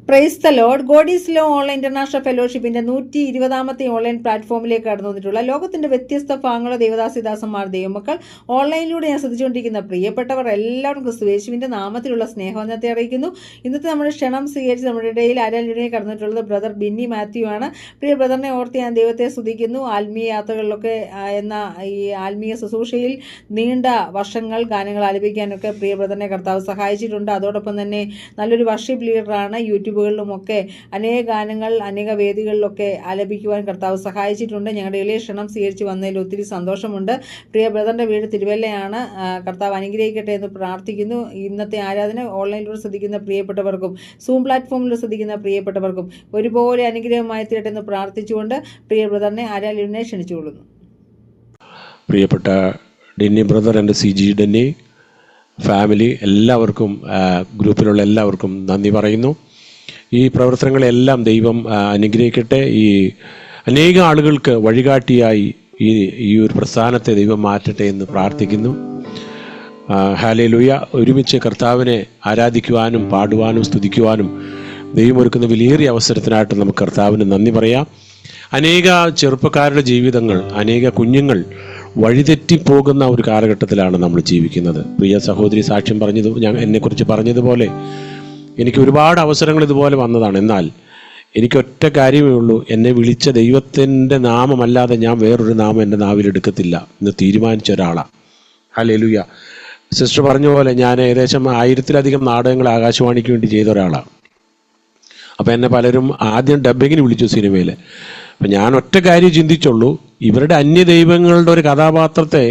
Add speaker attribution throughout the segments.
Speaker 1: Price the Lord. God is love online international ഫെലോഷിപ്പിന്റെ 120ാമത്തെ online പ്ലാറ്റ്ഫോമിലേക്ക് കടന്നു വന്നിട്ടുള്ള ലോകത്തിന്റെ വ്യത്യസ്ത ഭാഗങ്ങളുടെ ദേവദാസിദാസന്മാർ ദൈവമക്കൾ ഓൺലൈനിലൂടെ ഞാൻ ശ്രദ്ധിച്ചുകൊണ്ടിരിക്കുന്ന പ്രിയപ്പെട്ടവർ എല്ലാവരും ക്രിസ്തുയേശുവിന്റെ നാമത്തിലുള്ള സ്നേഹവന്ദനത്തെ അറിയിക്കുന്നു. ഇന്നത്തെ നമ്മുടെ ക്ഷണം സ്വീകരിച്ച് നമ്മുടെ ഇടയിൽ ആരാധനയിലേക്ക് കടന്നിട്ടുള്ളത് ബ്രദർ ബിന്നി മാത്യു ആണ്. പ്രിയ ബ്രദറിനെ ഓർത്ത് ഞാൻ ദൈവത്തെ സ്തുതിക്കുന്നു. ആത്മീയ യാത്രകളിലൊക്കെ എന്ന ഈ ആത്മീയ ശുശ്രൂഷയിൽ നീണ്ട വർഷങ്ങൾ ഗാനങ്ങൾ ആലപിക്കാനൊക്കെ പ്രിയ ബ്രദറിനെ കർത്താവ് സഹായിച്ചിട്ടുണ്ട്. അതോടൊപ്പം തന്നെ നല്ലൊരു വർഷിപ്പ് ലീഡറാണ്. യൂട്യൂബുകളിലുമൊക്കെ അനേക ഗാനങ്ങൾ അനേക വേദികളിലൊക്കെ ആലപിക്കുവാൻ കർത്താവ് സഹായിച്ചിട്ടുണ്ട്. ഞങ്ങളുടെ ഇളയ ക്ഷണം സ്വീകരിച്ച് വന്നതിൽ ഒത്തിരി സന്തോഷമുണ്ട്. പ്രിയ ബ്രദറിൻ്റെ വീട് തിരുവല്ലയാണ്. കർത്താവ് അനുഗ്രഹിക്കട്ടെ എന്ന് പ്രാർത്ഥിക്കുന്നു. ഇന്നത്തെ ആരാധന ഓൺലൈനിലൂടെ ശ്രദ്ധിക്കുന്ന പ്രിയപ്പെട്ടവർക്കും സൂം പ്ലാറ്റ്ഫോമിലൂടെ ശ്രദ്ധിക്കുന്ന പ്രിയപ്പെട്ടവർക്കും ഒരുപോലെ അനുഗ്രഹമായി തീരട്ടെ എന്ന് പ്രാർത്ഥിച്ചുകൊണ്ട് പ്രിയ ബ്രദറിനെ ആരാധനയെ ക്ഷണിച്ചുകൊള്ളുന്നു.
Speaker 2: പ്രിയപ്പെട്ട ഡെന്നി ബ്രദർ, എൻ്റെ CG ഡെന്നി ഫാമിലി എല്ലാവർക്കും, ഗ്രൂപ്പിലുള്ള എല്ലാവർക്കും നന്ദി പറയുന്നു. ഈ പ്രവർത്തനങ്ങളെല്ലാം ദൈവം അനുഗ്രഹിക്കട്ടെ. ഈ അനേക ആളുകൾക്ക് വഴികാട്ടിയായി ഈ ഒരു പ്രസ്ഥാനത്തെ ദൈവം മാറ്റട്ടെ എന്ന് പ്രാർത്ഥിക്കുന്നു. ഹല്ലേലൂയ. ഒരുമിച്ച് കർത്താവിനെ ആരാധിക്കുവാനും പാടുവാനും സ്തുതിക്കുവാനും ദൈവം ഒരുക്കുന്ന വിലയേറിയ അവസരത്തിനായിട്ട് നമുക്ക് കർത്താവിന് നന്ദി പറയാം. അനേക ചെറുപ്പക്കാരുടെ ജീവിതങ്ങൾ, അനേക കുഞ്ഞുങ്ങൾ വഴിതെറ്റിപ്പോകുന്ന ഒരു കാലഘട്ടത്തിലാണ് നമ്മൾ ജീവിക്കുന്നത്. പ്രിയ സഹോദരി സാക്ഷ്യം പറഞ്ഞത്, എന്നെക്കുറിച്ച് പറഞ്ഞതുപോലെ എനിക്ക് ഒരുപാട് അവസരങ്ങൾ ഇതുപോലെ വന്നതാണ്. എന്നാൽ എനിക്കൊറ്റ കാര്യമേ ഉള്ളൂ, എന്നെ വിളിച്ച ദൈവത്തിൻ്റെ നാമമല്ലാതെ ഞാൻ വേറൊരു നാമം എൻ്റെ നാവിലെടുക്കത്തില്ല എന്ന് തീരുമാനിച്ച ഒരാളാണ്. ഹല്ലേലൂയ. സിസ്റ്റർ പറഞ്ഞ പോലെ ഞാൻ ഏകദേശം 1000-ലധികം നാടകങ്ങൾ ആകാശവാണിക്ക് വേണ്ടി ചെയ്ത ഒരാളാണ്. അപ്പം എന്നെ പലരും ആദ്യം ഡബ്ബിങ്ങിന് വിളിച്ചു സിനിമയിൽ. അപ്പം ഞാൻ ഒറ്റ കാര്യം ചിന്തിച്ചുള്ളൂ, ഇവരുടെ അന്യദൈവങ്ങളുടെ ഒരു കഥാപാത്രത്തെ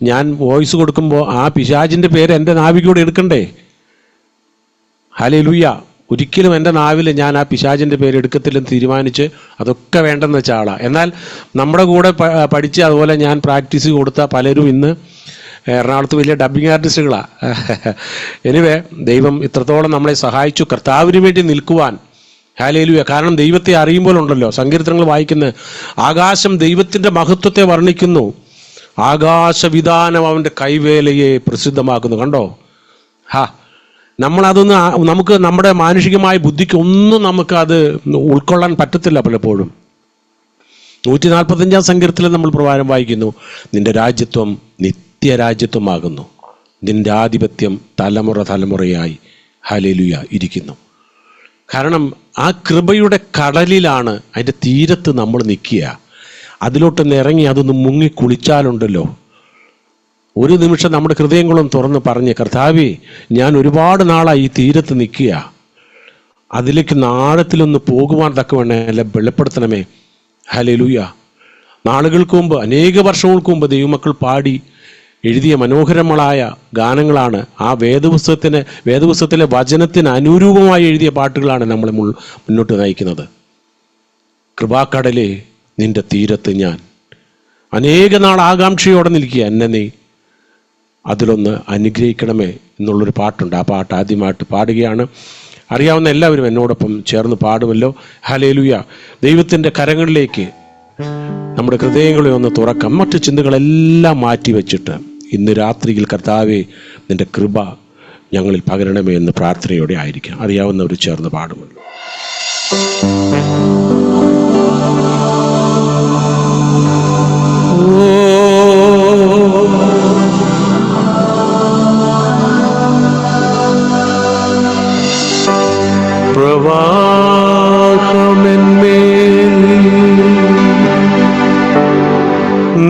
Speaker 2: ഞാൻ വോയിസ് കൊടുക്കുമ്പോൾ ആ പിശാചിൻ്റെ പേര് എൻ്റെ നാവിലൂടെ എടുക്കണ്ടേ? ഹല്ലേലൂയ. ഒരിക്കലും എൻ്റെ നാവിൽ ഞാൻ ആ പിശാചിൻ്റെ പേര് എടുക്കത്തില്ലെന്ന് തീരുമാനിച്ച് അതൊക്കെ വേണ്ടെന്ന് വെച്ച ആളാണ്. എന്നാൽ നമ്മുടെ കൂടെ പഠിച്ച് അതുപോലെ ഞാൻ പ്രാക്ടീസ് കൊടുത്ത പലരും ഇന്ന് എറണാകുളത്ത് വലിയ ഡബ്ബിങ് ആർട്ടിസ്റ്റുകളാണ്. എനിവേ, ദൈവം ഇത്രത്തോളം നമ്മളെ സഹായിച്ചു കർത്താവിന് വേണ്ടി നിൽക്കുവാൻ. ഹല്ലേലൂയ. കാരണം ദൈവത്തെ അറിയുമ്പോഴുണ്ടല്ലോ, സങ്കീർത്തനങ്ങൾ വായിക്കുന്ന ആകാശം ദൈവത്തിൻ്റെ മഹത്വത്തെ വർണ്ണിക്കുന്നു, ആകാശവിധാനം അവൻ്റെ കൈവേലയെ പ്രസിദ്ധമാക്കുന്നു. കണ്ടോ? നമുക്ക് നമ്മുടെ മാനുഷികമായ ബുദ്ധിക്ക് ഒന്നും നമുക്കത് ഉൾക്കൊള്ളാൻ പറ്റത്തില്ല. പലപ്പോഴും 145-ാം സങ്കീർത്തനത്തിൽ നമ്മൾ പ്രകാരം വായിക്കുന്നു, നിന്റെ രാജ്യത്വം നിത്യരാജ്യത്വമാകുന്നു, നിന്റെ ആധിപത്യം തലമുറ തലമുറയായി ഹല്ലേലൂയ ഇരിക്കുന്നു. കാരണം ആ കൃപയുടെ കടലിലാണ്, അതിൻ്റെ തീരത്ത് നമ്മൾ നിൽക്കുക. അതിലോട്ടൊന്ന് ഇറങ്ങി അതൊന്ന് മുങ്ങി കുളിച്ചാലുണ്ടല്ലോ, ഒരു നിമിഷം നമ്മുടെ ഹൃദയങ്ങളും തുറന്ന് പറഞ്ഞ്, കർത്താവേ, ഞാൻ ഒരുപാട് നാളായി ഈ തീരത്ത് നിൽക്കുക, അതിലേക്ക് നാളത്തിലൊന്ന് പോകുവാൻ തക്കവണ്ണം എല്ലാം വെളിപ്പെടുത്തണമേ. ഹല്ലേലൂയ. നാളുകൾക്ക് മുമ്പ്, അനേക വർഷങ്ങൾക്ക് മുമ്പ് ദൈവമക്കൾ പാടി എഴുതിയ മനോഹരങ്ങളായ ഗാനങ്ങളാണ്. ആ വേദപുസ്തകത്തിലെ വചനത്തിന് അനുരൂപമായി എഴുതിയ പാട്ടുകളാണ് നമ്മളെ മുന്നോട്ട് നയിക്കുന്നത്. കൃപാക്കടലേ, നിന്റെ തീരത്ത് ഞാൻ അനേക നാൾ ആകാംക്ഷയോടെ നിൽക്കുക, എന്നെ നീ അതിലൊന്ന് അനുഗ്രഹിക്കണമേ എന്നുള്ളൊരു പാട്ടുണ്ട്. ആ പാട്ട് ആദ്യമായിട്ട് പാടുകയാണ്. അറിയാവുന്ന എല്ലാവരും എന്നോടൊപ്പം ചേർന്ന് പാടുമല്ലോ. ഹല്ലേലൂയ. ദൈവത്തിൻ്റെ കരങ്ങളിലേക്ക് നമ്മുടെ ഹൃദയങ്ങളെ ഒന്ന് തുറക്കാം. മറ്റു ചിന്തകളെല്ലാം മാറ്റി വെച്ചിട്ട് ഇന്ന് രാത്രിയിൽ കർത്താവേ, നിന്റെ കൃപ ഞങ്ങളിൽ പകരണമേ എന്ന് പ്രാർത്ഥനയോടെ ആയിരിക്കാം. അറിയാവുന്നവർ ചേർന്ന് പാടുമല്ലോ.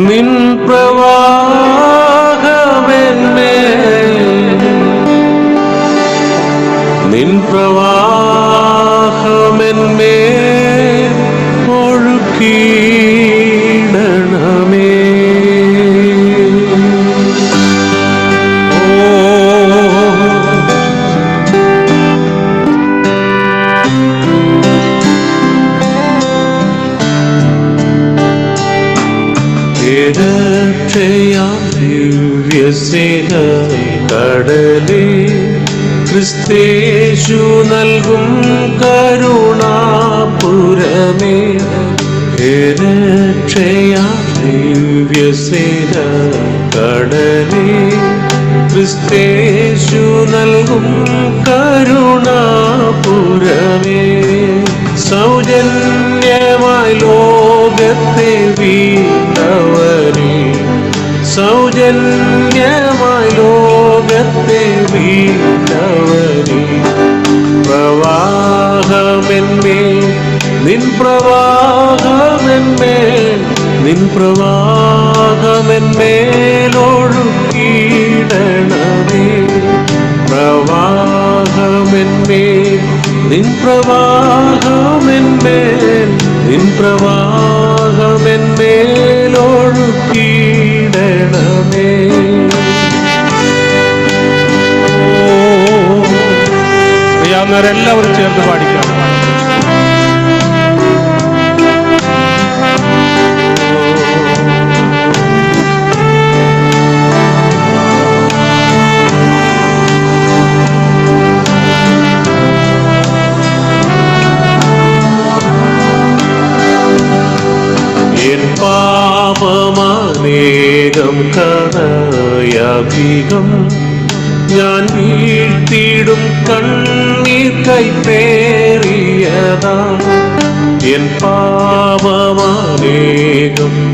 Speaker 3: നിൻ പ്രവാഹമെന്മേ ഒഴുക്കിയിടണമേ. ദിവ്യസ്നേഹ കടലേ, ക്രിസ്തേശു നൽകും കരുണാപുരമേ, ദിവ്യസ്നേഹ കടലേ, ക്രിസ്തേശു നൽകും കരുണാപുരമേ. ശരണ്യമായി ലോകത്തെ വീണ്ടവനേ പ്രവാഹമെന്മേൽ നിൻ പ്രവാഹമെന്മേൽ നിൻ പ്രവാഹമെന്മേലൊഴുകിയിടണമേ പ്രവാഹമെന്മേൽ നിൻ പ്രവാഹമെന്മേൽ നിൻ പ്രവാഹമെന്മേലൊഴുകിയിടണമേ
Speaker 2: എല്ലാവരും ചേർന്ന് പാടിക്കാം.
Speaker 3: എൻ പാപമനേകം കരയധികം ഞാൻ വീഴ്ത്തിയിടും കണ്ണീർ കൈപ്പേറിയതാ എൻ പാപമനേകം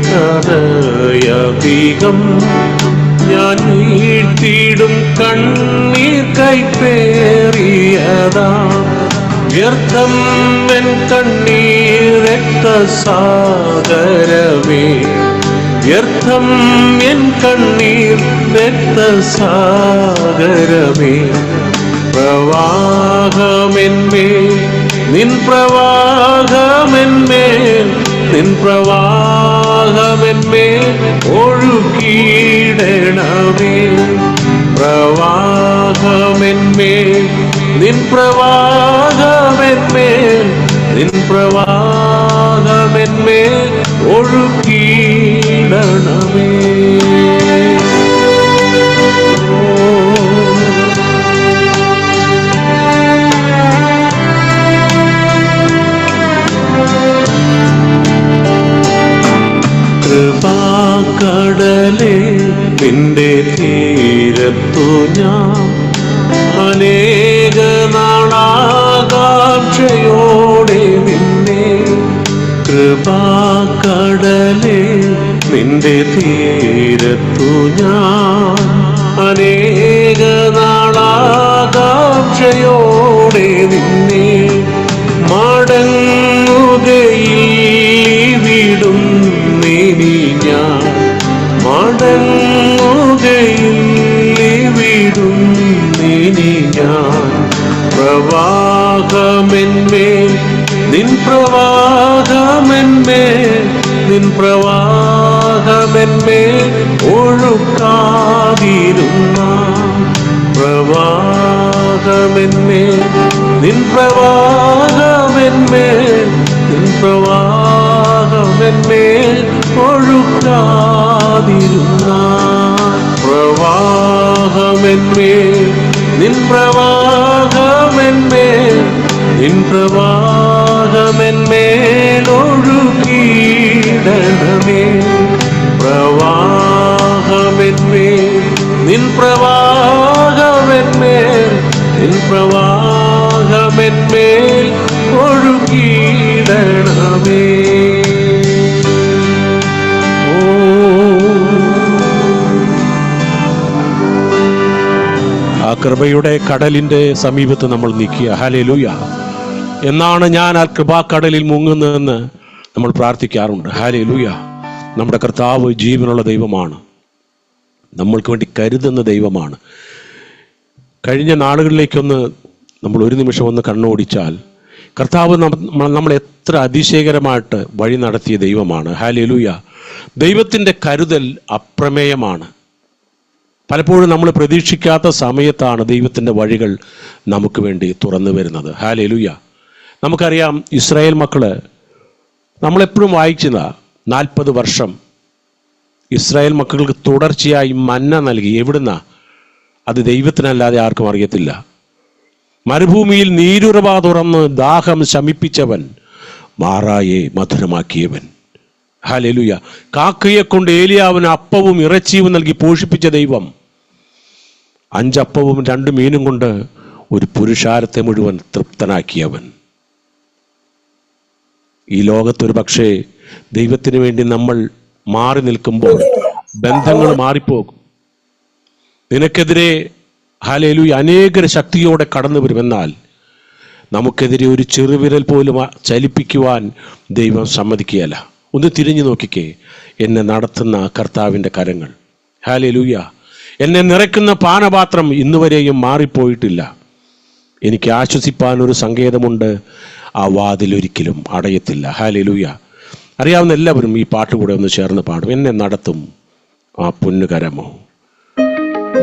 Speaker 3: കരയധികം ഞാൻ വീഴ്ത്തിയിടും കണ്ണീർ കൈപ്പേറിയതാ വ്യർത്ഥം എൻ കണ്ണീർ രക്തസാഗരമേ വ്യർത്ഥം എൻ കണ്ണീർ രക്തസാഗരമേ പ്രവാഹമെന്മേൽ നിൻ പ്രവാഹമെന്മേൽ നിൻ പ്രവാഹമെന്മേൽ ഒഴുകിയിടണമേ പ്രവാഹമെന്മേൽ നിൻ പ്രവാഹമെന്മേൽ നിൻ പ്രവാഹമെന്മേൽ ഒഴുകിയിടണമേ കൃപാകടലേ നിന്റെ തീരത്തു ഞാൻ അനേക നാളാകാംക്ഷയോടെ നിന്നെ കൃപാകടലേ നിന്റെ തീരത്തു ഞാൻ അനേക നാളാകാംക്ഷയോടെ നിന്നെ മടങ്ങുകയിവിടും നീ ഞാൻ മടങ്ങുകയിവിടും നീ ഞാൻ പ്രവാഹമെന്മേൽ നിൻ പ്രവാഹമെന്മേൽ നിൻ പ്രവാഹമെന്മേൽ ഒഴുക്കാതിരുന്ന പ്രവാഹമെന്മേൽ നിൻ പ്രവാഹമെന്മേൽ നിൻ പ്രവാഹമെന്മേൽ ഒഴുക്കാതിരുന്ന പ്രവാഹമെന്മേൽ നിൻ പ്രവാഹമെന്മേൽ നിൻ പ്രവാഹമെന്മേൽ ഒഴുകിയിടണമേ പ്രവാഹമെന്മേൽ നിൻ പ്രവാഹമെന്മേൽ നിൻ പ്രവാഹമെന്മേൽ ഒഴുകിയിടണമേ
Speaker 2: ആ കൃപയുടെ കടലിന്റെ സമീപത്ത് നമ്മൾ നിൽക്കുക. ഹല്ലേലൂയ. എന്നാണ് ഞാൻ ആ കൃപാക്കടലിൽ മുങ്ങുന്നതെന്ന് നമ്മൾ പ്രാർത്ഥിക്കാറുണ്ട്. ഹല്ലേലൂയ. നമ്മുടെ കർത്താവ് ജീവനുള്ള ദൈവമാണ്, നമ്മൾക്ക് വേണ്ടി കരുതുന്ന ദൈവമാണ്. കഴിഞ്ഞ നാളുകളിലേക്കൊന്ന് നമ്മൾ ഒരു നിമിഷം ഒന്ന് കണ്ണോടിച്ചാൽ കർത്താവ് നമ്മൾ എത്ര അതിശയകരമായിട്ട് വഴി നടത്തിയ ദൈവമാണ്. ഹല്ലേലൂയ. ദൈവത്തിൻ്റെ കരുതൽ അപ്രമേയമാണ്. പലപ്പോഴും നമ്മൾ പ്രതീക്ഷിക്കാത്ത സമയത്താണ് ദൈവത്തിൻ്റെ വഴികൾ നമുക്ക് വേണ്ടി തുറന്നു വരുന്നത്. ഹല്ലേലൂയ. നമുക്കറിയാം, ഇസ്രായേൽ മക്കള് നമ്മളെപ്പോഴും വായിക്കുന്ന 40 വർഷം ഇസ്രായേൽ മക്കൾക്ക് തുടർച്ചയായി മന്ന നൽകി. എവിടുന്ന? അത് ദൈവത്തിനല്ലാതെ ആർക്കും അറിയത്തില്ല. മരുഭൂമിയിൽ നീരുറവ തുറന്ന് ദാഹം ശമിപ്പിച്ചവൻ, മാറായെ മധുരമാക്കിയവൻ. ഹല്ലേലൂയ. കാക്കയെ കൊണ്ട് ഏലിയാവിന് അപ്പവും ഇറച്ചിയും നൽകി പോഷിപ്പിച്ച ദൈവം 5 അപ്പവും 2 മീനും കൊണ്ട് ഒരു പുരുഷാരത്തെ മുഴുവൻ തൃപ്തനാക്കിയവൻ. ഈ ലോകത്തൊരു പക്ഷേ ദൈവത്തിന് വേണ്ടി നമ്മൾ മാറി നിൽക്കുമ്പോൾ ബന്ധങ്ങൾ മാറിപ്പോകും. നിനക്കെതിരെ ഹല്ലേലൂയ അനേക ശക്തിയോടെ കടന്നു വരുമെന്നാൽ നമുക്കെതിരെ ഒരു ചെറുവിരൽ പോലും ചലിപ്പിക്കുവാൻ ദൈവം സമ്മതിക്കുകയല്ല. ഒന്ന് തിരിഞ്ഞു നോക്കിക്കേ, എന്നെ നടത്തുന്ന കർത്താവിൻ്റെ കരങ്ങൾ. ഹല്ലേലൂയ. എന്നെ നിറയ്ക്കുന്ന പാനപാത്രം ഇന്നുവരെയും മാറിപ്പോയിട്ടില്ല. എനിക്ക് ആശ്വസിപ്പാൻ ഒരു സങ്കേതമുണ്ട്, ആ വാതിലൊരിക്കലും അടയത്തില്ല. ഹല്ലേലൂയ. അറിയാവുന്ന എല്ലാവരും ഈ പാട്ടുകൂടെ ഒന്ന് ചേർന്ന് പാടും. എന്നെ നടത്തും ആ പൊന്നുകരമോ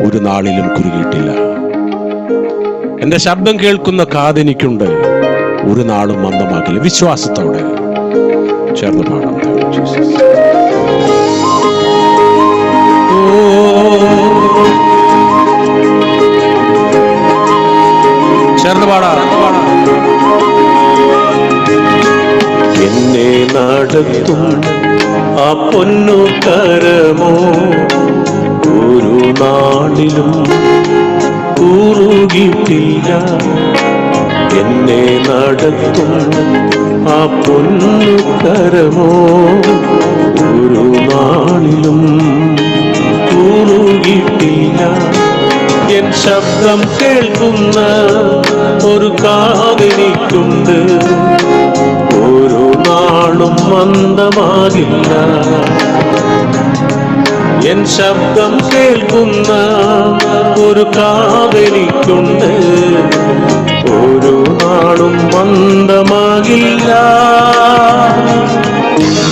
Speaker 2: ഒരു നാളിലും കുരുകിയിട്ടില്ല. എൻ്റെ ശബ്ദം കേൾക്കുന്ന കാതെനിക്കുണ്ട്, ഒരു നാളും മന്ദമാകില്ല. വിശ്വാസത്തോടെ ചേർന്ന് പാടാം. ചേർന്ന് പാടാം.
Speaker 3: എന്നെ നടത്തും ആ പൊന്നു കരമോ ഒരു നാളിലും കുറുകിയിട്ടില്ല. എന്നെ നടത്തും ആ പൊന്നു കരമോ ഒരു നാളിലും കുറുകിയിട്ടില്ല. എൻ ശബ്ദം കേൾക്കുന്ന ഒരു കാതെനിക്കുണ്ട്, ഒരു നാളും മന്ദമാകില്ല. എൻ ശബ്ദം കേൾക്കുന്ന ഒരു കാതെനിക്കുണ്ട്, ഒരു നാളും മന്ദമാകില്ല.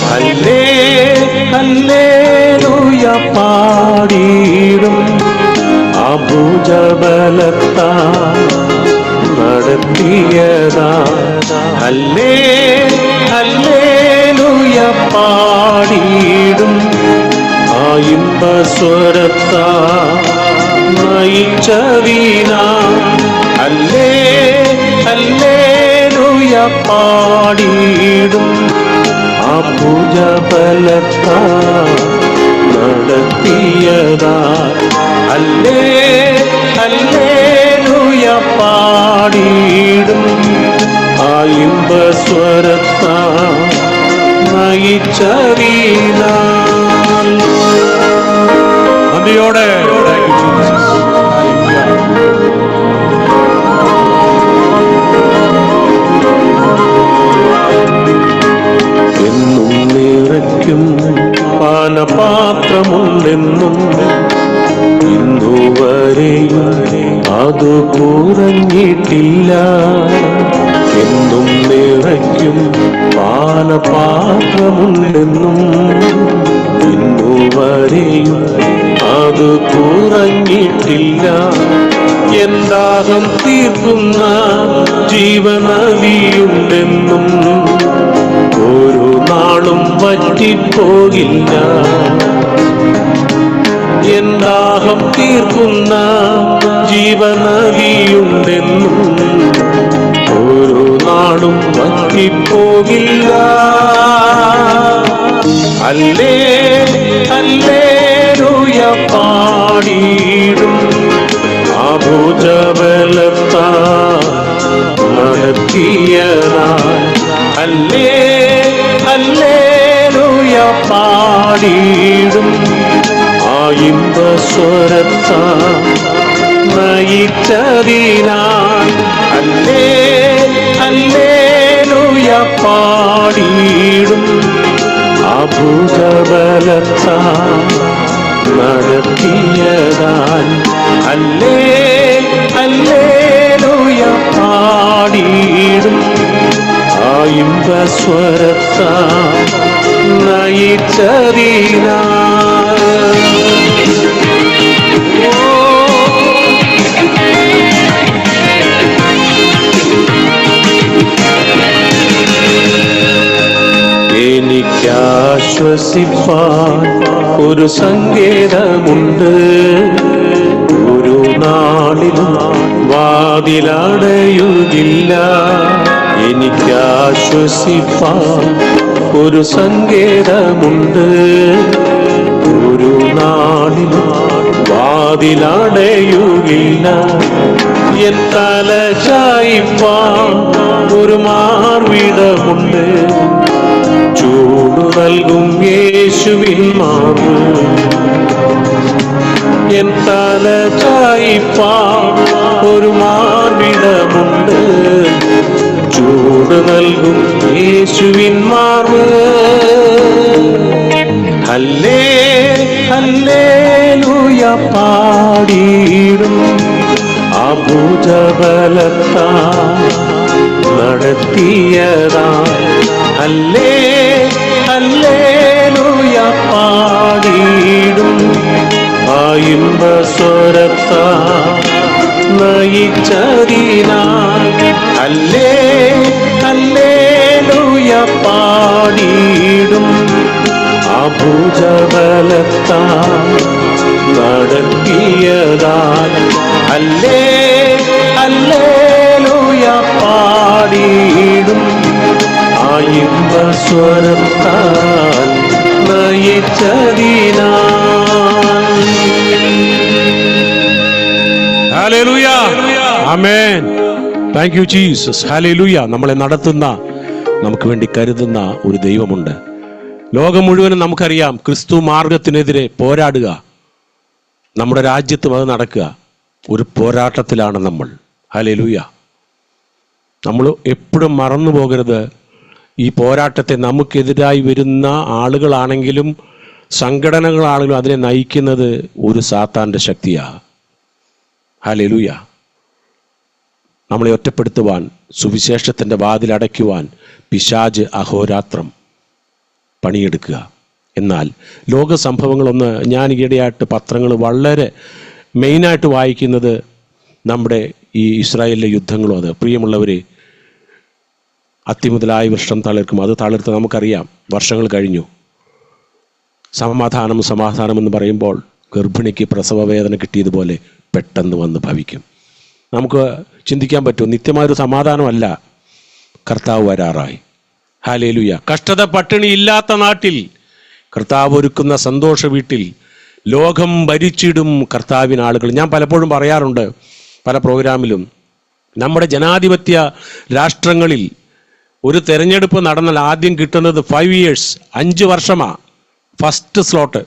Speaker 3: ഹല്ലേ ഹല്ലേലൂയ പാടിയിടും അഭുജബലത്താ നടത്തിയതാ. ഹല്ലേ ഹല്ലേലൂയ പാടിയിടും ആ ഇമ്പസ്വരത്താ നയിച്ചവീന. ഹല്ലേ ഹല്ലേലൂയ പാടിയിടും ആ ഭുജബലത്താ നടത്തിയതാ. ഹല്ലേ ഹല്ലേലൂയ പാടിയിടും ആ ഇമ്പസ്വരത്താ നയിച്ചവീന.
Speaker 2: നന്ദിയോടെ
Speaker 3: എന്നും നിറയ്ക്കും പാനപാത്രമുണ്ടെന്നും ഇന്നുവരെയും അത് കുറഞ്ഞിട്ടില്ല. എന്നും നിറയ്ക്കും പാനപാത്രമുണ്ടെന്നും ഇന്നുവരെയും അത് കുറഞ്ഞിട്ടില്ല. എന്താഹം തീർക്കുന്ന ജീവനദിയുണ്ടെന്നും ഒരു നാളും വറ്റിപ്പോകില്ല. എന്താഹം തീർക്കുന്ന ജീവനദിയുണ്ടെന്നും ഒരു നാളും വറ്റിപ്പോകില്ല. ഹല്ലേ ഹല്ലേലൂയ പാടിയിടും അഭുജബലത്താ നടത്തിയതാ. ഹല്ലേ ഹല്ലേലൂയ പാടിയിടും ആ ഇമ്പസ്വരത്താ നയിച്ചതിനാൽ. ഹല്ലേ ഹല്ലേലൂയ പാടിയിടും അഭുജബലത്താ നടത്തിയതാൽ. ഹല്ലേ ഹല്ലേലൂയ പാടിയിടും ആ ഇമ്പസ്വരത്താ നയിച്ചതിനാൽ. എനിക്കാശ്വസിപ്പാൻ ഒരു സങ്കേതമുണ്ട്, ഒരു നാളിലും വാതിലടയുകില്ല. എനിക്കാശ്വസിപ്പാൻ ഒരു സങ്കേതമുണ്ട്, ഒരു നാളിലും വാതിലടയുകില്ല. എൻ തല ചായിപ്പാൻ ഒരു മാർവിടമുണ്ട്, ചൂട് ചൂട് നൽകും യേശുവിൻ മാർവ്. എൻ തല ചായിപ്പാൻ ഒരു മാർവിടമുണ്ട്, ചൂട് നൽകും യേശുവിൻ മാർവ്. ഹല്ലേ ഹല്ലേലൂയ പാടിയിടും ആ ഭുജബലത്താൽ നടത്തിയതാ. ഹല്ലേ ഹല്ലേലൂയ പാടിയിടും ആ ഇമ്പസ്വരത്താൽ നയിച്ചതിനാൽ. ഹല്ലേ ഹല്ലേലൂയ പാടിയിടും ആ ഭുജബലത്താൽ നടത്തിയതാൽ. ഹല്ലേ ഹല്ലേലൂയ പാടിയിടും ആ ഇമ്പസ്വരത്താൽ നയിച്ചതിനാൽ.
Speaker 2: ഹല്ലേലൂയ, ആമേൻ. Thank you Jesus. ഹല്ലേലൂയ. നമ്മളെ നടത്തുന്ന, നമുക്ക് വേണ്ടി കരുതുന്ന ഒരു ദൈവമുണ്ട്. ലോകം മുഴുവനും നമുക്കറിയാം ക്രിസ്തു മാർഗത്തിനെതിരെ പോരാടുക. നമ്മുടെ രാജ്യത്തും അത് നടക്കുക. ഒരു പോരാട്ടത്തിലാണ് നമ്മൾ. ഹല്ലേലൂയ. നമ്മൾ എപ്പോഴും മറന്നു പോകരുത്, ഈ പോരാട്ടത്തെ നമുക്കെതിരായി വരുന്ന ആളുകളാണെങ്കിലും സംഘടനകളാണെങ്കിലും അതിനെ നയിക്കുന്നത് ഒരു സാത്താൻ്റെ ശക്തിയാണ്. ഹല്ലേലൂയ. നമ്മളെ ഒറ്റപ്പെടുത്തുവാൻ, സുവിശേഷത്തിൻ്റെ വാതിലടയ്ക്കുവാൻ പിശാച് അഹോരാത്രം പണിയെടുക്കുക. എന്നാൽ ലോക സംഭവങ്ങളൊന്ന്, ഞാൻ ഈയിടെയായിട്ട് പത്രങ്ങൾ വളരെ മെയിനായിട്ട് വായിക്കുന്നത് നമ്മുടെ ഈ ഇസ്രായേലിലെ യുദ്ധങ്ങളും. അത് പ്രിയമുള്ളവർ, അത്തിമുതലായ വൃക്ഷം തളിർക്കും, അത് തളിർത്ത് നമുക്കറിയാം. വർഷങ്ങൾ കഴിഞ്ഞു. സമാധാനം എന്ന് പറയുമ്പോൾ ഗർഭിണിക്ക് പ്രസവവേദന കിട്ടിയതുപോലെ പെട്ടെന്ന് വന്ന് ഭവിക്കും. നമുക്ക് ചിന്തിക്കാൻ പറ്റും, നിത്യമായൊരു സമാധാനമല്ല. കർത്താവ് വരാറായി. ഹല്ലേലൂയ. കഷ്ടത പട്ടിണി ഇല്ലാത്ത നാട്ടിൽ കർത്താവ് ഒരുക്കുന്ന സന്തോഷ വീട്ടിൽ ലോകം ഭരിച്ചിടും കർത്താവിന് ആളുകൾ. ഞാൻ പലപ്പോഴും പറയാറുണ്ട് പല പ്രോഗ്രാമിലും, നമ്മുടെ ജനാധിപത്യ രാഷ്ട്രങ്ങളിൽ ഒരു തെരഞ്ഞെടുപ്പ് നടന്നാൽ ആദ്യം കിട്ടുന്നത് 5 years, 5 വർഷമാണ് ഫസ്റ്റ് സ്ലോട്ട്.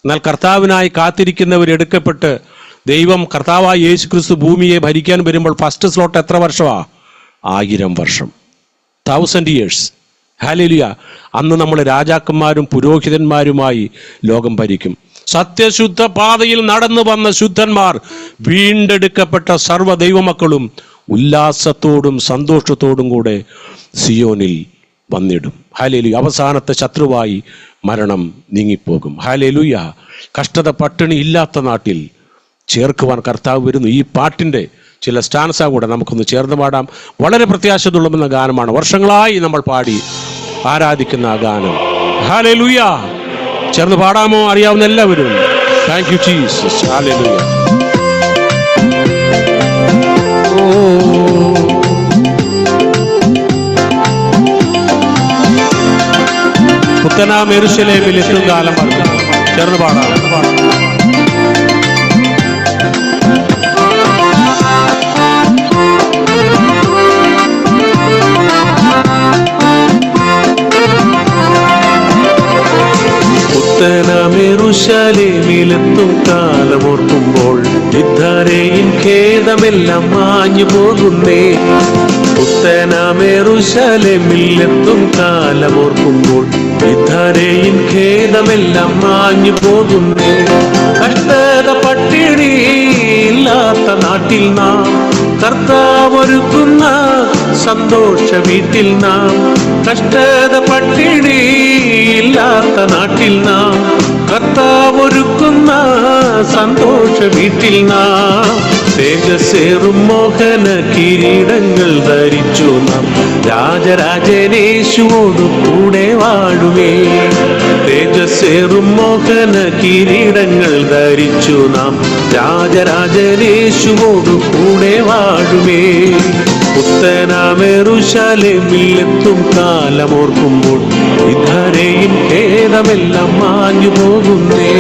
Speaker 2: എന്നാൽ കർത്താവിനായി കാത്തിരിക്കുന്നവരെടുക്കപ്പെട്ട് ദൈവം കർത്താവായ യേശു ക്രിസ്തു ഭൂമിയെ ഭരിക്കാൻ വരുമ്പോൾ ഫസ്റ്റ് സ്ലോട്ട് എത്ര വർഷമാണ്? 1000 വർഷം, 1000 years. ഹല്ലേലൂയ. അന്ന് നമ്മൾ രാജാക്കന്മാരും പുരോഹിതന്മാരുമായി ലോകം ഭരിക്കും. സത്യശുദ്ധ പാതയിൽ നടന്നു വന്ന ശുദ്ധന്മാർ, വീണ്ടെടുക്കപ്പെട്ട സർവ്വ ദൈവമക്കളും ഉല്ലാസത്തോടും സന്തോഷത്തോടും കൂടെ സിയോനിൽ വന്നിടും. ഹല്ലേലൂയ. അവസാനത്തെ ശത്രുവായി മരണം നീങ്ങിപ്പോകും. ഹല്ലേലൂയ. കഷ്ടത പട്ടിണി ഇല്ലാത്ത നാട്ടിൽ ചേർക്കുവാൻ കർത്താവ് വരുന്നു. ഈ പാട്ടിൻ്റെ ചില സ്റ്റാൻസ കൂടെ നമുക്കൊന്ന് ചേർന്ന് പാടാം. വളരെ പ്രത്യാശ തുള്ളുന്ന ഗാനമാണ്. വർഷങ്ങളായി നമ്മൾ പാടി ആരാധിക്കുന്ന ആ ഗാനം. ഹല്ലേലൂയ. ചേർന്ന് പാടാമോ? അറിയാവുന്ന എല്ലാവരും. Thank you Jesus. ഹല്ലേലൂയ. പുത്തനാം യെരൂശലേമിൽ എത്തും കാലം പറഞ്ഞു. ചേർന്ന് പാടാം.
Speaker 3: പുത്തനാം യെരൂശലേമിലെത്തും കാലമോർക്കുമ്പോൾ വിദ്ധാരയിൻ ഖേദമെല്ലാം മാഞ്ഞു പോകുന്നേ. പുത്തനാം യെരൂശലേമിലെത്തും കാലമോർക്കുമ്പോൾ വിദ്ധാരയിൻ ഖേദമെല്ലാം മാഞ്ഞു പോകുന്നേ. കഷ്ടത പട്ടിണി ഇല്ലാത്ത നാട്ടിൽ നാം കർത്താവൊരുക്കുന്ന സന്തോഷ വീട്ടിൽ നാം. കഷ്ടത പട്ടിണി ഇല്ലാത്ത നാട്ടിൽ നാം കർത്താവൊരുക്കുന്ന സന്തോഷ വീട്ടിൽ നാം. തേജസ്സേറും മോഹന കിരീടങ്ങൾ ധരിച്ചു നാം രാജരാജനേശുവോടു കൂടെ വാഴുമേ. തേജസ്സേറും മോഹന കിരീടങ്ങൾ ധരിച്ചു നാം രാജരാജനേശുവോടു കൂടെ വാഴുമേ. പുത്തനാം യെരൂശലേമിലെത്തും കാലമോർക്കുമ്പോൾ ഇധരയും ഖേദമെല്ലാം മാഞ്ഞു പോകുന്നേ.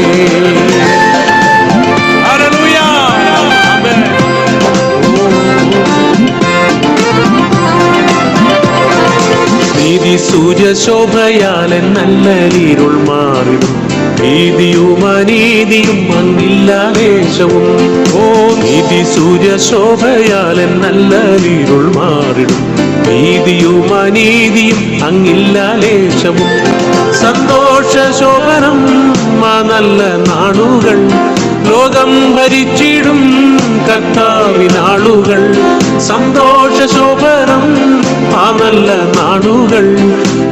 Speaker 3: നീതി സൂര്യശോഭയാൽ നല്ല ഇരുൾ മാറിടും. നീതിയും അനീതിയും അങ്ങില്ല ലേശവും. ഓ നീതി സൂര്യശോഭയാൽ നല്ല ഇരുൾ മാറിടും. നീതിയും അനീതിയും അങ്ങില്ല ലേശവും. സന്തോഷ ശോഭനം ആ നല്ല നാളുകൾ, ലോകം ഭരിച്ചിടും കർത്താവിനാളുകൾ. സന്തോഷ ശോഭനം ആ നല്ല നാളുകൾ,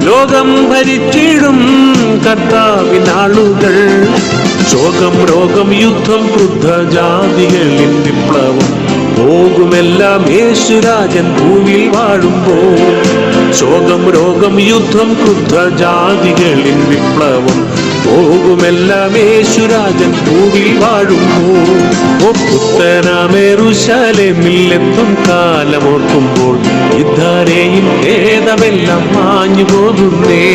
Speaker 3: ലോകം ഭരിച്ചിടും കർത്താവിനാളുകൾ. ശോകം രോഗം യുദ്ധം ക്രുദ്ധ ജാതികളിൽ വിപ്ലവം പോകുമെല്ലാം യേശുരാജൻ ഭൂമിയിൽ വാഴുമ്പോൾ. ശോകം രോഗം യുദ്ധം ക്രുദ്ധ ജാതികളിൽ വിപ്ലവം പോകുമെല്ലാം യേശുരാജൻ ഭൂമിയിൽ വാഴുമ്പോൾ. പുത്തനാം യെരൂശലേമിലെത്തും കാലമോർക്കുമ്പോൾ ഇദ്ധാരെയും ഖേദമെല്ലാം മാഞ്ഞു പോകുന്നേ.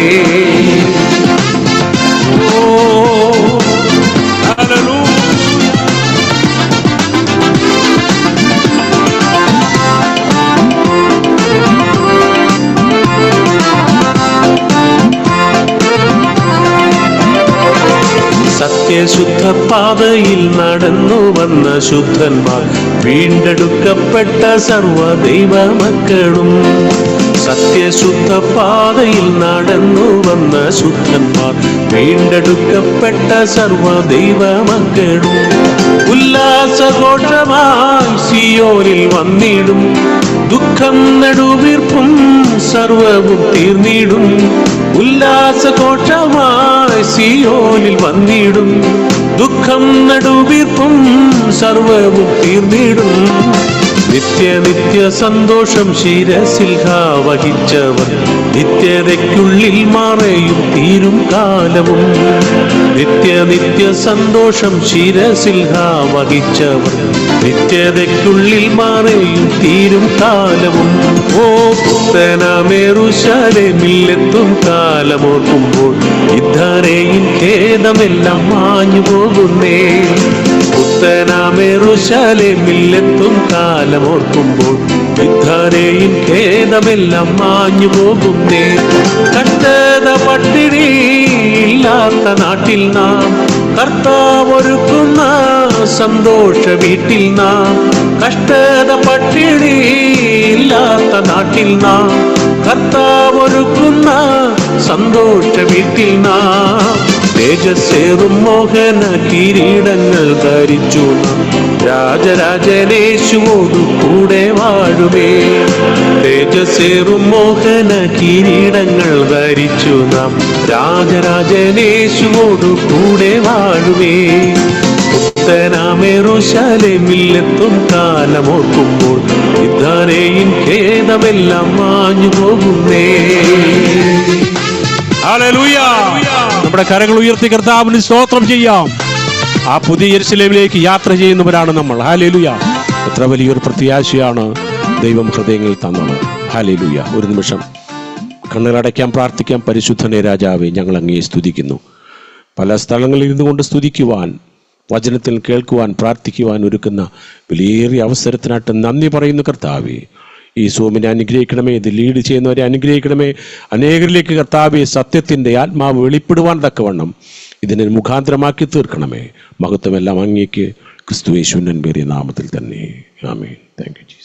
Speaker 3: സത്യശുദ്ധ പാതയിൽ നടന്നു വന്ന ശുദ്ധന്മാർ, വീണ്ടെടുക്കപ്പെട്ട സർവദൈവ മക്കളും. സത്യശുദ്ധ പാതയിൽ നടന്നു വന്ന ശുദ്ധന്മാർ, വീണ്ടെടുക്കപ്പെട്ട സർവദൈവ മക്കളും. ഉല്ലാസഘോഷമായി സിയോനിൽ വന്നിടും, ദുഃഖം നെടുവീർപ്പും സർവവും തീർന്നിടും. ഉല്ലാസഘോഷമായി സിയോനിൽ വന്നിടും, ദുഃഖം നെടുവീർപ്പും സർവവും തീർന്നിടും. നിത്യ സന്തോഷം ശിരസിൽ വഹിച്ചവർ, നിത്യതയ്ക്കുള്ളിൽ മറയും തീരും കാലവും. നിത്യ സന്തോഷം ശിരസിൽ വഹിച്ചവർ, നിത്യതയ്ക്കുള്ളിൽ മറയും തീരും കാലവും. ഓ പുത്തനാം യെരൂശലേമിലെത്തും കാലമോർക്കുമ്പോൾ ഇദ്ധാരെയും ഖേദമെല്ലാം മാഞ്ഞു പോകുന്നേ. പുത്തനാം യെരൂശലേമിലെത്തും കാലമോർക്കുമ്പോൾ ഇദ്ധാരെയും ഖേദമെല്ലാം മാഞ്ഞു പോകുന്നേ. കഷ്ടത പട്ടിണി ഇല്ലാത്ത നാട്ടിൽ നാം, കർത്താവൊരുക്കുന്ന സന്തോഷ വീട്ടിൽ നാം. കഷ്ടത പട്ടിണി ഇല്ലാത്ത നാട്ടിൽ നാം, കർത്താവൊരുക്കുന്ന സന്തോഷ വീട്ടിൽ നാം. തേജസ്സേറും മോഹന കിരീടങ്ങൾ ധരിച്ചു നാം, രാജരാജനേശുവോടു കൂടെ വാഴുമേ. തേജസ്സേറും മോഹന കിരീടങ്ങൾ ധരിച്ചു നാം, രാജരാജനേശുവോടു കൂടെ വാഴുമേ. പുത്തനാം യെരൂശലേമിലെത്തും കാലമോർക്കുമ്പോൾ ഇദ്ധാരെയും ഖേദമെല്ലാം മാഞ്ഞു പോകുന്നേ.
Speaker 2: ഹല്ലേലൂയ. നമ്മുടെ കരങ്ങൾ ഉയർത്തി കർത്താവിന് സ്തോത്രം ചെയ്യാം. ആ പുതിയ യെരൂശലേമിലേക്ക് യാത്ര ചെയ്യുന്നവരാണ് നമ്മൾ. ഹല്ലേലൂയ. എത്ര വലിയൊരു പ്രത്യാശയാണ് ദൈവം ഹൃദയങ്ങളിൽ തന്നത്. ഹല്ലേലൂയ. ഒരു നിമിഷം കണ്ണുകളടയ്ക്കാം, പ്രാർത്ഥിക്കാം. പരിശുദ്ധനെ രാജാവേ, ഞങ്ങൾ അങ്ങയെ സ്തുതിക്കുന്നു. പല സ്ഥലങ്ങളിൽ ഇരുന്നു കൊണ്ട് സ്തുതിക്കുവാൻ, വചനത്തിൽ കേൾക്കുവാൻ, പ്രാർത്ഥിക്കുവാൻ ഒരുക്കുന്ന വിലയേറിയ അവസരത്തിനായിട്ട് നന്ദി പറയുന്നു കർത്താവേ. ഈ സോമിനെ അനുഗ്രഹിക്കണമേ, ഇത് ലീഡ് ചെയ്യുന്നവരെ അനുഗ്രഹിക്കണമേ. അനേകരിലേക്ക് കർത്താവെ സത്യത്തിൻ്റെ ആത്മാവ് വെളിപ്പെടുവാൻ തക്കവണ്ണം ഇതിനെ മുഖാന്തരമാക്കി തീർക്കണമേ. മഹത്വമെല്ലാം അങ്ങേക്ക് ക്രിസ്തു യേശുവിൻ പേരിയ നാമത്തിൽ തന്നെ. ആമേൻ. Thank you Jesus.